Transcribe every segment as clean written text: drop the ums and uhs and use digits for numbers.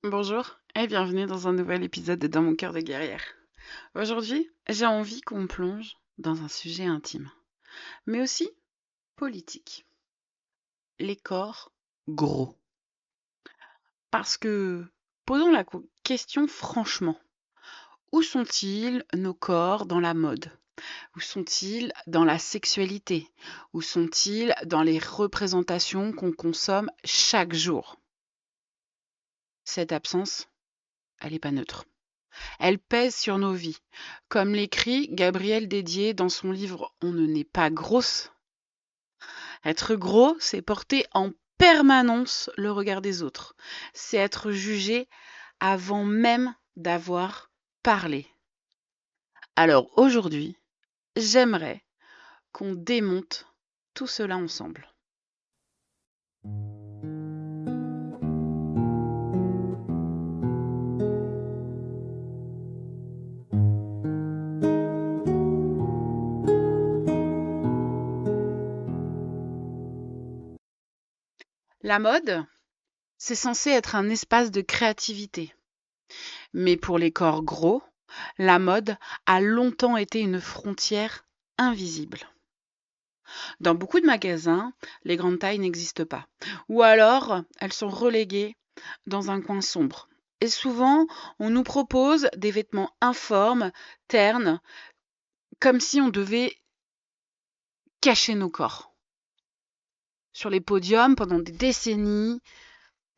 Bonjour et bienvenue dans un nouvel épisode de Dans mon cœur de guerrière. Aujourd'hui, j'ai envie qu'on plonge dans un sujet intime, mais aussi politique. Les corps gros. Parce que, posons la question franchement, où sont-ils nos corps dans la mode? Où sont-ils dans la sexualité? Où sont-ils dans les représentations qu'on consomme chaque jour? Cette absence, elle n'est pas neutre. Elle pèse sur nos vies, comme l'écrit Gabrielle Dédier dans son livre On ne naît pas grosse. Être gros, c'est porter en permanence le regard des autres. C'est être jugé avant même d'avoir parlé. Alors aujourd'hui, j'aimerais qu'on démonte tout cela ensemble. La mode, c'est censé être un espace de créativité. Mais pour les corps gros, la mode a longtemps été une frontière invisible. Dans beaucoup de magasins, les grandes tailles n'existent pas. Ou alors, elles sont reléguées dans un coin sombre. Et souvent, on nous propose des vêtements informes, ternes, comme si on devait cacher nos corps. Sur les podiums, pendant des décennies,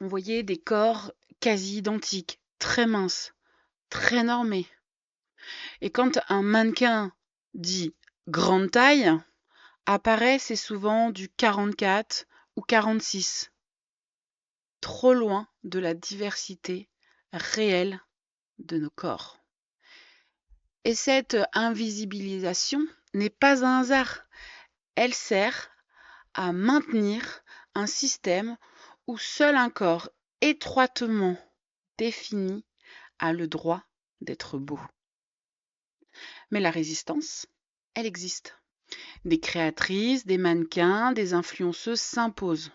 on voyait des corps quasi identiques, très minces, très normés. Et quand un mannequin dit grande taille, apparaît, c'est souvent du 44 ou 46, trop loin de la diversité réelle de nos corps. Et cette invisibilisation n'est pas un hasard. Elle sert à maintenir un système où seul un corps étroitement défini a le droit d'être beau. Mais la résistance, elle existe. Des créatrices, des mannequins, des influenceuses s'imposent.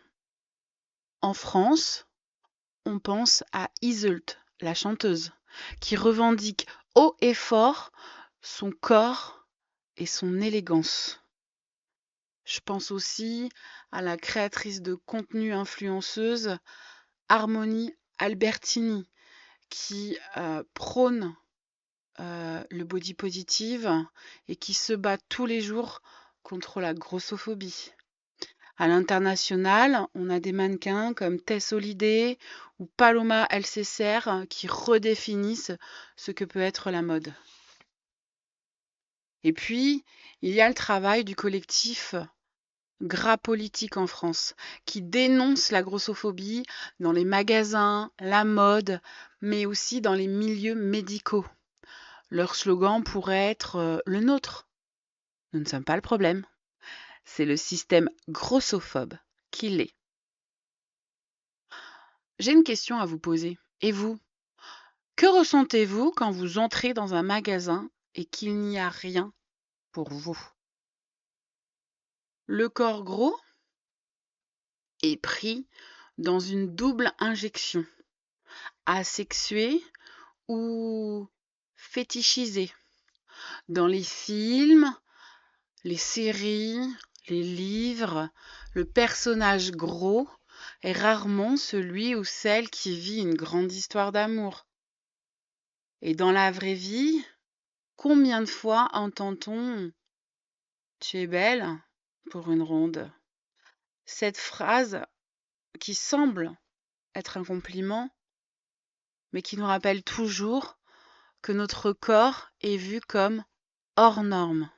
En France, on pense à Iseult, la chanteuse, qui revendique haut et fort son corps et son élégance. Je pense aussi à la créatrice de contenu influenceuse Harmonie Albertini, qui prône le body positive et qui se bat tous les jours contre la grossophobie. À l'international, on a des mannequins comme Tess Holliday ou Paloma Alcécer qui redéfinissent ce que peut être la mode. Et puis, il y a le travail du collectif Gras Politique en France, qui dénonce la grossophobie dans les magasins, la mode, mais aussi dans les milieux médicaux. Leur slogan pourrait être le nôtre. Nous ne sommes pas le problème. C'est le système grossophobe qui l'est. J'ai une question à vous poser. Et vous? Que ressentez-vous quand vous entrez dans un magasin et qu'il n'y a rien pour vous? Le corps gros est pris dans une double injection, asexué ou fétichisé. Dans les films, les séries, les livres, le personnage gros est rarement celui ou celle qui vit une grande histoire d'amour. Et dans la vraie vie, combien de fois entend-on tu es belle pour une ronde? Cette phrase qui semble être un compliment, mais qui nous rappelle toujours que notre corps est vu comme hors norme.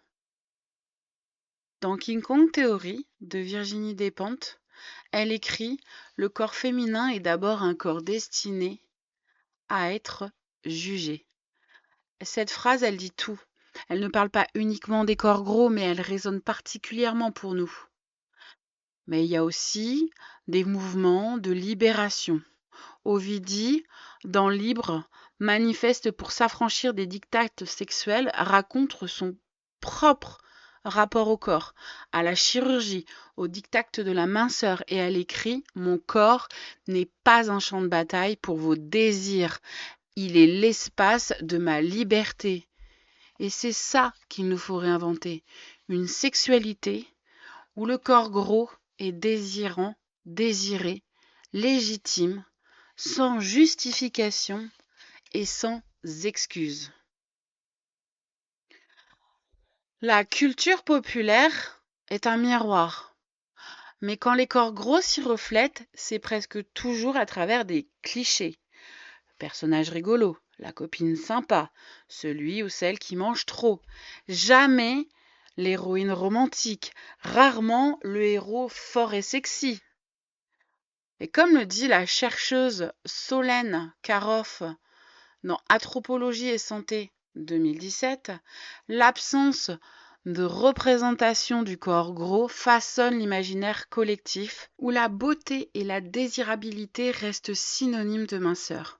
Dans King Kong Theory de Virginie Despentes, elle écrit: le corps féminin est d'abord un corps destiné à être jugé. Cette phrase, elle dit tout. Elle ne parle pas uniquement des corps gros, mais elle résonne particulièrement pour nous. Mais il y a aussi des mouvements de libération. Ovidie, dans Libre, manifeste pour s'affranchir des dictats sexuels, raconte son propre rapport au corps, à la chirurgie, au diktat de la minceur et à l'écrit, mon corps n'est pas un champ de bataille pour vos désirs. Il est l'espace de ma liberté. Et c'est ça qu'il nous faut réinventer. Une sexualité où le corps gros est désirant, désiré, légitime, sans justification et sans excuse. La culture populaire est un miroir, mais quand les corps gros s'y reflètent, c'est presque toujours à travers des clichés. Personnage rigolo, la copine sympa, celui ou celle qui mange trop. Jamais l'héroïne romantique, rarement le héros fort et sexy. Et comme le dit la chercheuse Solène Karoff dans Anthropologie et santé 2017, l'absence de représentation du corps gros façonne l'imaginaire collectif où la beauté et la désirabilité restent synonymes de minceur.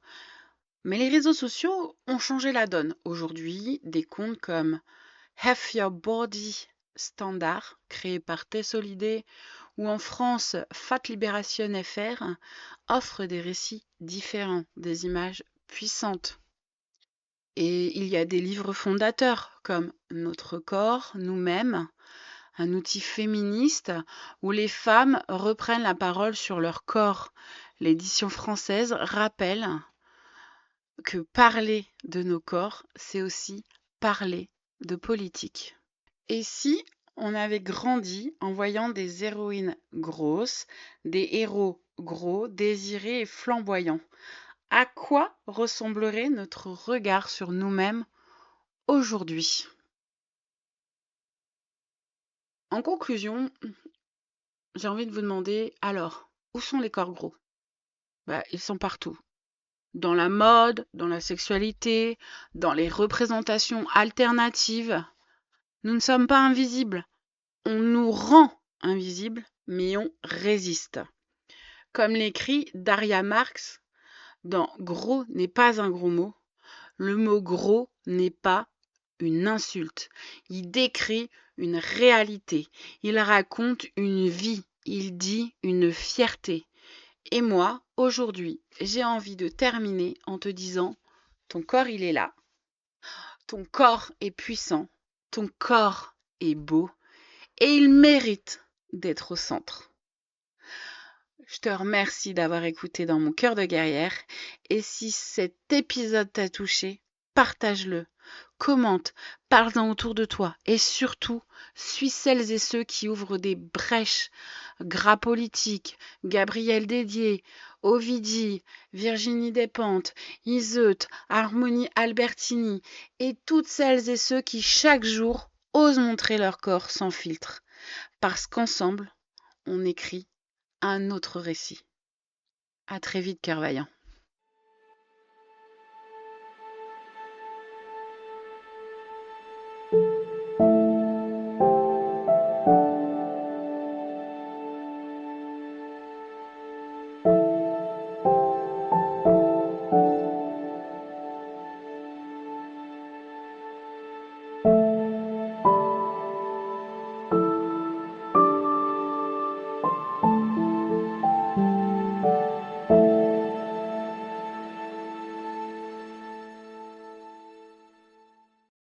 Mais les réseaux sociaux ont changé la donne. Aujourd'hui, des comptes comme Have Your Body Standard, créé par Tess Holliday, ou en France Fat Liberation FR, offrent des récits différents, des images puissantes. Et il y a des livres fondateurs comme Notre corps, nous-mêmes, un outil féministe où les femmes reprennent la parole sur leur corps. L'édition française rappelle que parler de nos corps, c'est aussi parler de politique. Et si on avait grandi en voyant des héroïnes grosses, des héros gros, désirés et flamboyants, à quoi ressemblerait notre regard sur nous-mêmes aujourd'hui? En conclusion, j'ai envie de vous demander, alors, où sont les corps gros? Ils sont partout. Dans la mode, dans la sexualité, dans les représentations alternatives. Nous ne sommes pas invisibles. On nous rend invisibles, mais on résiste. Comme l'écrit Daria Marx dans Gros n'est pas un gros mot, le mot gros n'est pas une insulte. Il décrit une réalité. Il raconte une vie. Il dit une fierté. Et moi, aujourd'hui, j'ai envie de terminer en te disant, ton corps, il est là. Ton corps est puissant. Ton corps est beau. Et il mérite d'être au centre. Je te remercie d'avoir écouté dans mon cœur de guerrière. Et si cet épisode t'a touché, partage-le, commente, parle-en autour de toi et surtout, suis celles et ceux qui ouvrent des brèches. Gras Politique, Gabriel Dédier, Ovidie, Virginie Despentes, Iseut, Harmonie Albertini et toutes celles et ceux qui chaque jour osent montrer leur corps sans filtre. Parce qu'ensemble, on écrit un autre récit. À très vite, cœur vaillant.